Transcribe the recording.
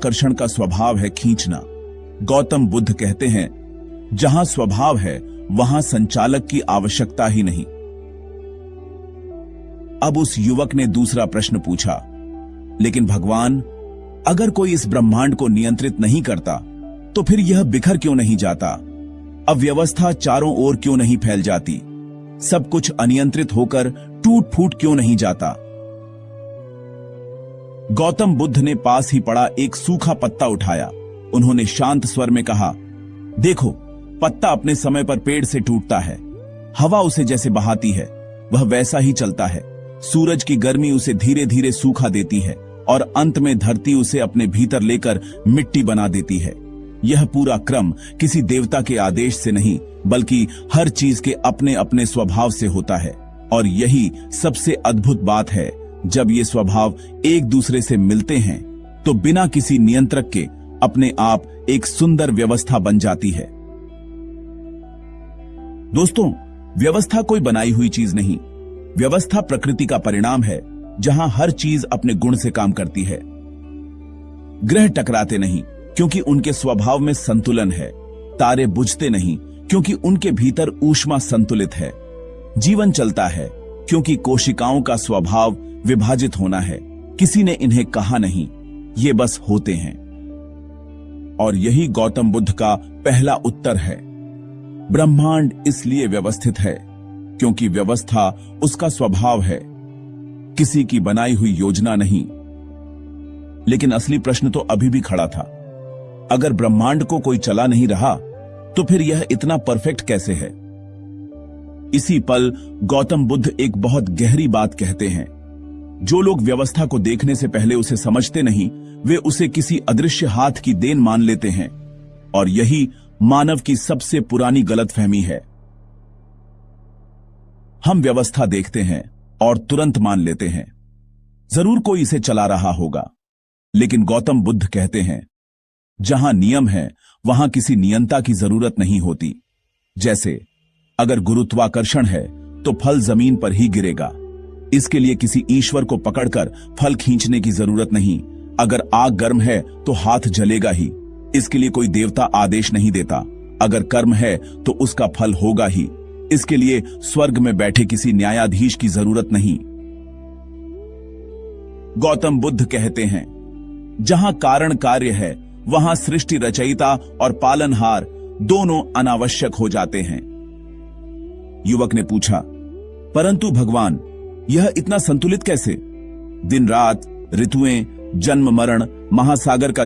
गुरुत्वाकर्षण का स्वभाव है खींचना। गौतम बुद्ध कहते हैं, जहां स्वभाव है वहां संचालक की आवश्यकता ही नहीं। अब उस युवक ने दूसरा प्रश्न पूछा, लेकिन भगवान, अगर कोई इस ब्रह्मांड को नियंत्रित नहीं करता तो फिर यह बिखर क्यों नहीं जाता? अव्यवस्था चारों ओर क्यों नहीं फैल जाती? सब कुछ अनियंत्रित होकर टूट फूट क्यों नहीं जाता? गौतम बुद्ध ने पास ही पड़ा एक सूखा पत्ता उठाया। उन्होंने शांत स्वर में कहा, देखो, पत्ता अपने समय पर पेड़ से टूटता है। हवा उसे जैसे बहाती है वह वैसा ही चलता है। सूरज की गर्मी उसे धीरे धीरे सूखा देती है और अंत में धरती उसे अपने भीतर लेकर मिट्टी बना देती है। यह पूरा क्रम किसी देवता के आदेश से नहीं, बल्कि हर चीज के अपने अपने स्वभाव से होता है। और यही सबसे अद्भुत बात है, जब ये स्वभाव एक दूसरे से मिलते हैं तो बिना किसी नियंत्रक के अपने आप एक सुंदर व्यवस्था बन जाती है। दोस्तों, व्यवस्था कोई बनाई हुई चीज नहीं। व्यवस्था प्रकृति का परिणाम है, जहां हर चीज अपने गुण से काम करती है। ग्रह टकराते नहीं क्योंकि उनके स्वभाव में संतुलन है। तारे बुझते नहीं क्योंकि उनके भीतर ऊष्मा संतुलित है। जीवन चलता है क्योंकि कोशिकाओं का स्वभाव विभाजित होना है। किसी ने इन्हें कहा नहीं, ये बस होते हैं। और यही गौतम बुद्ध का पहला उत्तर है। ब्रह्मांड इसलिए व्यवस्थित है क्योंकि व्यवस्था उसका स्वभाव है, किसी की बनाई हुई योजना नहीं। लेकिन असली प्रश्न तो अभी भी खड़ा था। अगर ब्रह्मांड को कोई चला नहीं रहा तो फिर यह इतना परफेक्ट कैसे है? इसी पल गौतम बुद्ध एक बहुत गहरी बात कहते हैं। जो लोग व्यवस्था को देखने से पहले उसे समझते नहीं, वे उसे किसी अदृश्य हाथ की देन मान लेते हैं। और यही मानव की सबसे पुरानी गलतफहमी है। हम व्यवस्था देखते हैं और तुरंत मान लेते हैं, जरूर कोई इसे चला रहा होगा। लेकिन गौतम बुद्ध कहते हैं, जहां नियम है वहां किसी नियंता की जरूरत नहीं होती। जैसे अगर गुरुत्वाकर्षण है तो फल जमीन पर ही गिरेगा। इसके लिए किसी ईश्वर को पकड़कर फल खींचने की जरूरत नहीं। अगर आग गर्म है तो हाथ जलेगा ही। इसके लिए कोई देवता आदेश नहीं देता। अगर कर्म है तो उसका फल होगा ही। इसके लिए स्वर्ग में बैठे किसी न्यायाधीश की जरूरत नहीं। गौतम बुद्ध कहते हैं, जहां कारण कार्य है वहां सृष्टि रचयिता और पालनहार दोनों अनावश्यक हो जाते हैं। युवक ने पूछा, परंतु भगवान, यह इतना संतुलित कैसे? दिन रात, ऋतुएं, जन्म मरण, महासागर का